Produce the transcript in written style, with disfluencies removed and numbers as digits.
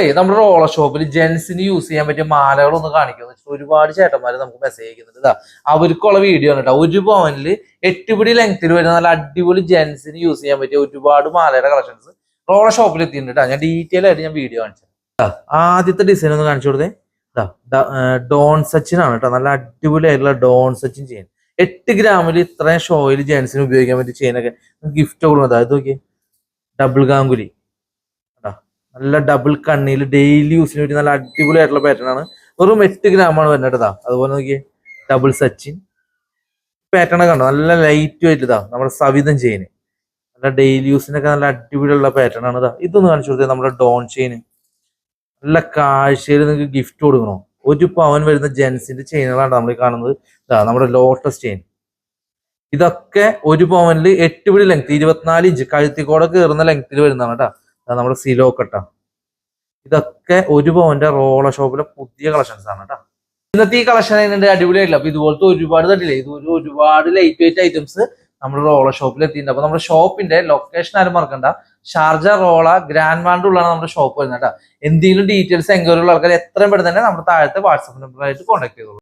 നമ്മളെ നമ്മുടെ റോളർ ഷോപ്പിൽ ജെൻസിന് യൂസ് ചെയ്യാൻ പറ്റിയ മാലകളൊന്ന് കാണിക്കുന്നു ഒരുപാട് ചേട്ടന്മാര് നമുക്ക് മെസ്സേജ് അയക്കുന്നുണ്ട്. ഇതാ അവർക്കുള്ള വീഡിയോ ആണ് കേട്ടോ. ഒരു പവനില് 8 പിടി ലെങ്ത്തിൽ വരുന്ന നല്ല അടിപൊളി ജെൻസിന് യൂസ് ചെയ്യാൻ പറ്റിയ ഒരുപാട് മാലയുടെ കളക്ഷൻസ് റോളർ ഷോപ്പിൽ എത്തിയിട്ടുണ്ട് കേട്ടോ. ഞാൻ ഡീറ്റെയിൽ ആയിട്ട് ഞാൻ വീഡിയോ കാണിച്ചു. ആദ്യത്തെ ഡിസൈൻ ഒന്ന് കാണിച്ചു കൊടുത്തേ. ഡോൺ സച്ചിൻ ആണ് കേട്ടോ. നല്ല അടിപൊളിയായിട്ടുള്ള ഡോൺ സച്ചിൻ ചെയിൻ 8 ഗ്രാമിൽ ഇത്രയും ഷോയിൽ ജെൻസിന് ഉപയോഗിക്കാൻ പറ്റിയ ചെയിനൊക്കെ ഗിഫ്റ്റ് കൊടുക്കുന്നത്. അത് നോക്കിയേ, ഡബിൾ ഗാംഗുലി, നല്ല ഡബിൾ കണ്ണിയിൽ ഡെയിലി യൂസിന് വേണ്ടി നല്ല അടിപൊളിയായിട്ടുള്ള പാറ്റേൺ ആണ്. വെറും 8 ഗ്രാമാണ് വരുന്നത്. അതുപോലെ നോക്കിയേ, ഡബിൾ സച്ചിൻ പാറ്റേൺ കണ്ടോ, നല്ല ലൈറ്റ് വെയിറ്റ്. നമ്മുടെ സവിതം ചെയിന് നല്ല ഡെയിലി യൂസിനൊക്കെ നല്ല അടിപൊളിയുള്ള പാറ്റേൺ ആണ്. ഇതൊന്ന് കാണിച്ചു കൊടുത്തേ. നമ്മുടെ ഡോൺ ചെയിന് നല്ല കാഴ്ചയിൽ നിങ്ങൾക്ക് ഗിഫ്റ്റ് കൊടുക്കണോ. 1 പവൻ വരുന്ന ജെൻസിന്റെ ചെയിനുകളാണ് നമ്മൾ കാണുന്നത്. നമ്മുടെ ലോട്ടസ് ചെയിൻ, ഇതൊക്കെ 1 പവനിൽ 8 പിടി ലെങ്ത്, 24 ഇഞ്ച് കഴുത്തിക്കോടെ കയറുന്ന ലെങ്ത്തിൽ വരുന്നതാണ് കേട്ടോ. നമ്മുടെ സിലോക്കട്ട, ഇതൊക്കെ 1 പവന്റെ റോളർ ഷോപ്പിലെ പുതിയ കളക്ഷൻസ് ആണ് കേട്ടോ. ഇന്നത്തെ ഈ കളക്ഷൻ അതിന്റെ അടിപൊളിയായിട്ടില്ല. അപ്പൊ ഇതുപോലത്തെ ഒരുപാട് തട്ടില്ലേ, ഒരുപാട് ലൈറ്റ് വെയിറ്റ് ഐറ്റംസ് നമ്മുടെ റോളർ ഷോപ്പിൽ എത്തിയിട്ടുണ്ട്. അപ്പൊ നമ്മുടെ ഷോപ്പിന്റെ ലൊക്കേഷൻ ആരും മറക്കണ്ട, ഷാർജ റോള ഗ്രാൻഡ് മാൻഡ് ഉള്ളതാണ് നമ്മുടെ ഷോപ്പ് വരുന്നത് കേട്ടോ. എന്തെങ്കിലും ഡീറ്റെയിൽസ് എൻക്വയറി ഉള്ള ആൾക്കാർ എത്രയും പെട്ടെന്ന് തന്നെ നമ്മുടെ താഴത്തെ വാട്സാപ്പ് നമ്പറായിട്ട് കോൺടാക്ട് ചെയ്തോളൂ.